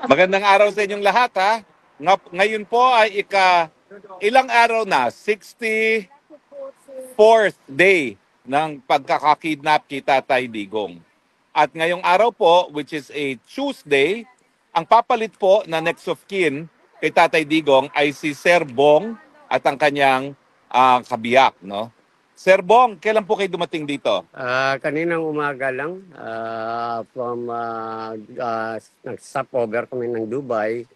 Magandang araw sa inyong lahat ha. Ngayon po ay ilang araw na, 64th day ng pagkakakidnap kay Tatay Digong. At ngayong araw po, which is a Tuesday, ang papalit po na next of kin kay Tatay Digong ay si Sir Bong at ang kanyang kabiyak. No? Sir Bong, kailan po kayo dumating dito? Kaninang umaga lang, nag-stop over kami ng Dubai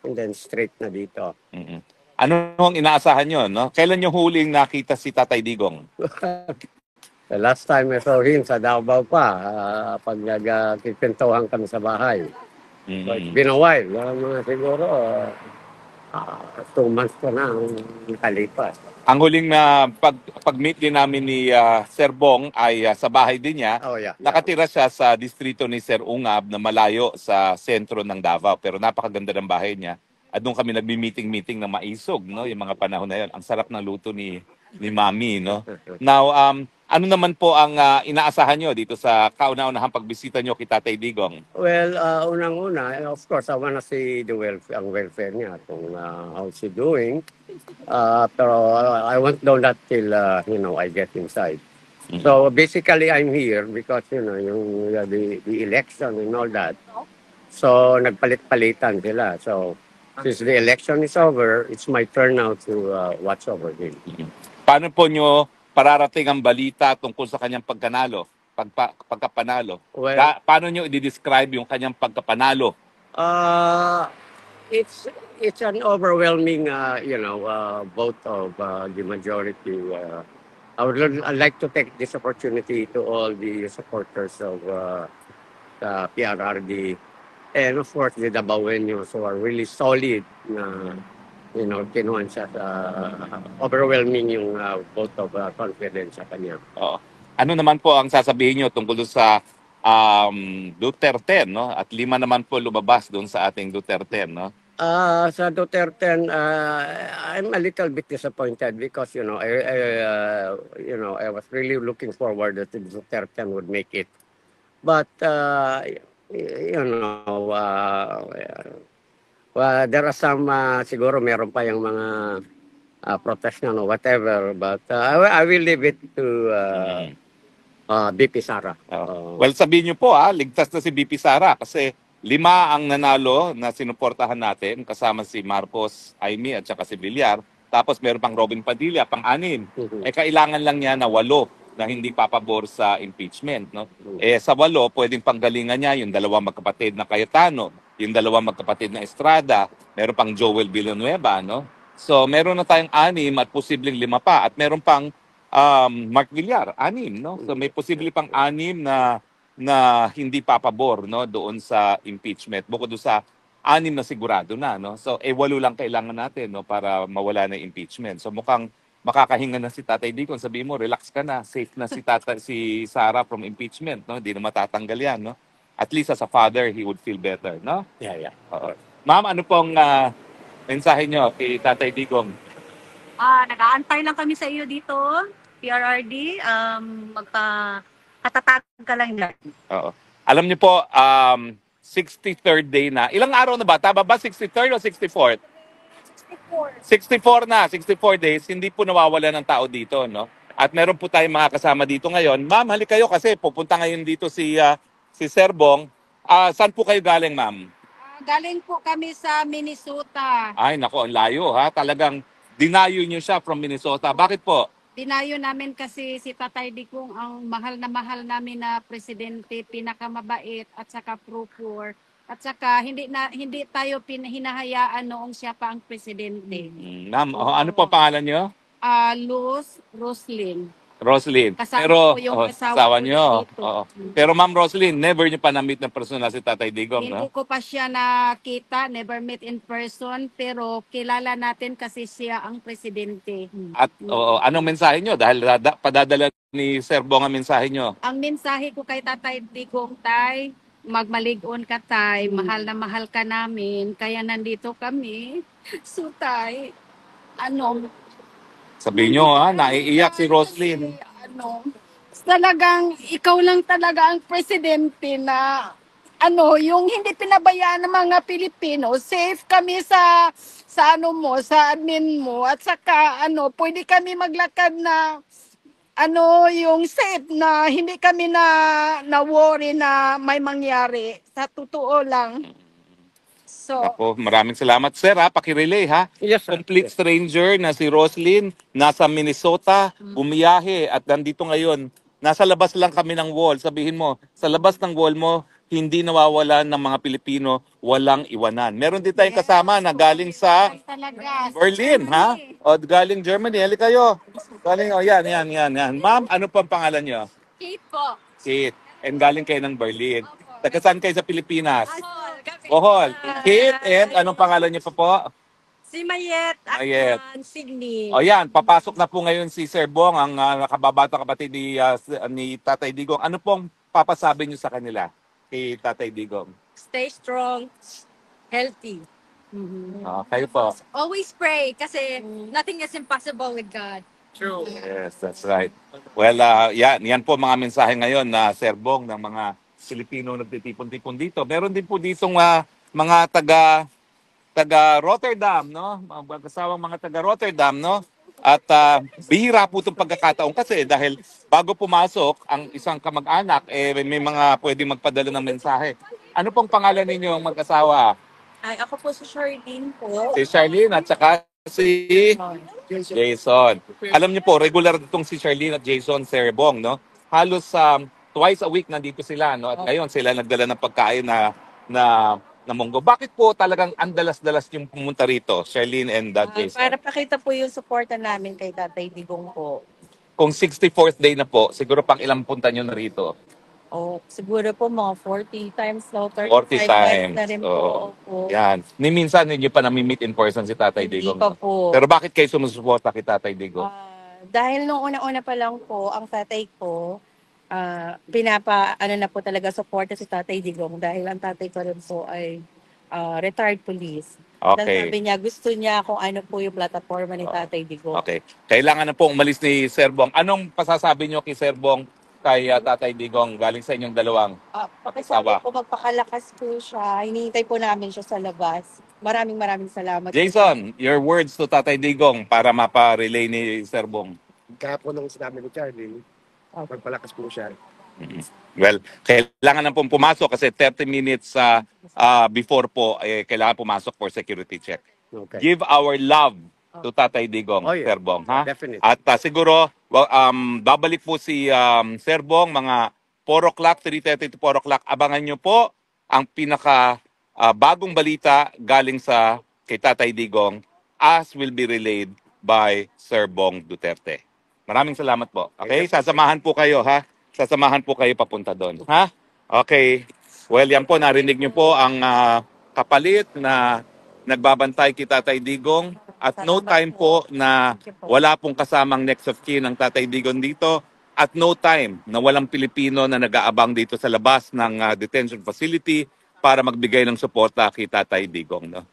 and then straight na dito. Mm-mm. Ano ang inaasahan nyo? No? Kailan nyo huling nakita si Tatay Digong? The last time I saw him sa Davao pa, pag nagkikwentuhan kami sa bahay. So it's been a while, mga siguro 2 months ko na ang kalipas. Ang huling na pag-meet din namin ni Sir Bong ay sa bahay din niya. Oh yeah. Nakatira siya sa distrito ni Sir Ungab na malayo sa sentro ng Davao. Pero napakaganda ng bahay niya. At doon kami nagmi-meeting-meeting na maisog, no? Yung mga panahon na yun. Ang sarap ng luto ni Mami, no? Now, ano naman po ang inaasahan nyo dito sa kauna-unahang pagbisita nyo kay Tatay Digong? Well, unang-una, of course, I wanna see ang welfare niya, kung how's he doing. Pero I won't know that till, I get inside. So basically, I'm here because, the election and all that. So nagpalit-palitan sila. So since the election is over, it's my turn now to watch over him. Paano po nyo pararating ang balita tungkol sa kanyang pagkapanalo? Well, Paano nyo i-describe yung kanyang pagkapanalo? It's an overwhelming, vote of the majority. I'd like to take this opportunity to all the supporters of the PRRD and of course the Dabaweños who are really solid na kinuhan siya sa overwhelming yung vote of confidence sa kanya. Ano naman po ang sasabihin nyo tungkol sa Duterte, no? At 5 naman po lumabas doon sa ating Duterte, no? Sa Duterte, I'm a little bit disappointed because I was really looking forward that the Duterte would make it. But there are some siguro meron pa yung mga protest na whatever, but I will leave it to BP Sara. Well, sabihin nyo po ligtas na si BP Sara kasi 5 ang nanalo na sinuportahan natin kasama si Marcos, Aimee at saka si Villar. Tapos meron pang Robin Padilla, pang-6. Kailangan lang niya na 8 na hindi papabor sa impeachment, no? Sa 8 pwedeng panggalingan niya yung 2 magkapatid na Cayetano, yung 2 magkapatid na Estrada, meron pang Joel Villanueva, no? So meron na tayong 6 at posibleng 5 pa at meron pang Mark Villar, 6, no? So may posible pang 6 na hindi papabor, no, doon sa impeachment. Bukod doon sa 6 na sigurado na, no. So 8 lang kailangan natin, no, para mawala na impeachment. So mukhang makakahinga na si Tatay Digong. Sabihin mo, relax ka na, safe na si Sara from impeachment, no. Hindi na matatanggal 'yan, no. At least as a father, he would feel better, no? Yeah. Ma'am, ano pong mensahe nyo kay Tatay Digong? Nag-aantay lang kami sa iyo dito, PRRD. Katatag ka lang yan. Oo. Alam niyo po, 63rd day na. Ilang araw na ba? Tama ba 63rd o 64th? 64 na, 64 days. Hindi po nawawala ng tao dito, no? At meron po tayong mga kasama dito ngayon. Ma'am, halik kayo kasi pupunta ngayon dito si Sir Bong. Saan po kayo galing, ma'am? Galing po kami sa Minnesota. Ay, nako, ang layo ha. Talagang dinayo niyo siya from Minnesota. Bakit po? Dinayo namin kasi si Tatay Digong ang mahal namin na presidente, pinakamabait at saka pro-poor. At saka hindi tayo hinahayaan noong siya pa ang presidente. Ma'am, ano po pangalan niyo? Luz Roslyn. Roslyn. Kasama Pero ko yung asawa niyo. dito. Oo. Pero Ma'am Roslyn, never niyo pa na-meet ng personal si Tatay Digong, Hindi no? ko pa siya nakita, never met in person, pero kilala natin kasi siya ang presidente. At anong mensahe niyo? Dahil padadala ni Sir Bong ang mensahe niyo. Ang mensahe ko kay Tatay Digong, Tay, magmalig-on ka, Tay. Mahal na mahal ka namin. Kaya nandito kami. So, Tay, Sabihin niyo naiiyak si Roslyn. talagang ikaw lang talaga ang presidente na yung hindi pinabayaan ng mga Pilipino, safe kami sa sa admin mo, at saka pwede kami maglakad na yung safe, na hindi kami na worry na may mangyari. Sa totoo lang. So, Ako, maraming salamat, sir, ha. Pakirelay, ha. Yes, sir. Complete Yes. stranger na si Roslyn, nasa Minnesota, bumiyahe at nandito ngayon. Nasa labas lang kami ng wall. Sabihin mo, sa labas ng wall mo, hindi nawawalan ng mga Pilipino, walang iwanan. Meron din tayong kasama na galing sa talaga. Berlin, ha? O galing Germany. Halika kayo. Galing, yan. Ma'am, ano pang pangalan nyo? Kate po. Kate. And galing kayo ng Berlin. Taga saan kayo sa Pilipinas? Bohol. Bohol. Kate, and anong pangalan niyo pa po? Si Mayet at Mayet. Signy. O yan, papasok na po ngayon si Sir Bong, ang nakababata kapatid ni Tatay Digong. Ano pong papasabi niyo sa kanila kay Tatay Digong? Stay strong, healthy. Kayo po. Always pray kasi nothing is impossible with God. True. Yes, that's right. Well, yan po mga mensahe ngayon na Sir Bong ng mga Pilipino nagtitipon-tipon dito. Meron din po ditong mga taga Rotterdam, no? Mga kasawang mga taga Rotterdam, no? At bihira po itong pagkakataon kasi dahil bago pumasok ang isang kamag-anak, may mga pwedeng magpadala ng mensahe. Ano pong pangalan ninyo mag-asawa? Ay, ako po si Charlene po. Si Charlene at saka si Jason. Alam niyo po, regular itong si Charlene at Jason Serebong, no? Halos twice a week nandito sila, no? At ngayon sila nagdala ng pagkain na munggo. Bakit po talagang andalas-dalas yung pumunta rito, Charlene and Jason? Para pakita po yung suporta namin kay Tatay Digong po. Kung 64th day na po, siguro pang ilang punta nyo na rito? Siguro po mga 40 times na, 40 35 times. na rin Oo. po. Opo. Yan. Ni minsan hindi pa nami-meet in person si Tatay Hindi Digong. pa po. Pero bakit kayo sumusuporta kay Tatay Digong? Dahil nung una-una pa lang po, ang tatay ko, na po talaga suporta si Tatay Digong dahil ang tatay ko rin po ay retired police. Dan Okay. sabi niya, gusto niya kung ano po yung plataforma ni Tatay Digong. Okay. Kailangan na pong umalis ni Sir Bong. Anong pasasabi nyo kay Sir Bong kay Tatay Digong galing sa inyong dalawang? Pakisabi po, magpakalakas po siya. Hinihintay po namin siya sa labas. Maraming salamat. Jason, your words to Tatay Digong para mapa-relay ni Sir Bong. Kahapon nung sinabi ni Charlie, magpalakas po siya. Well, kailangan na pong pumasok kasi 30 minutes before po, kailangan pumasok for security check. Okay. Give our love to Tatay Digong, Oh, yeah. Sir Bong. Ha? Definitely. At siguro, babalik po si Sir Bong mga 4 o'clock, 3:30 to 4 o'clock. Abangan nyo po ang pinaka bagong balita galing sa kay Tatay Digong as will be relayed by Sir Bong Duterte. Maraming salamat po. Okay? Sasamahan po kayo, ha? Sasamahan po kayo papunta doon. Ha? Okay. Well, yan po, narinig nyo po ang kapalit na nagbabantay kay Tatay Digong. At no time po na wala pong kasamang next of kin ng Tatay Digong dito. At no time na walang Pilipino na nag-aabang dito sa labas ng detention facility para magbigay ng suporta kay Tatay Digong. No?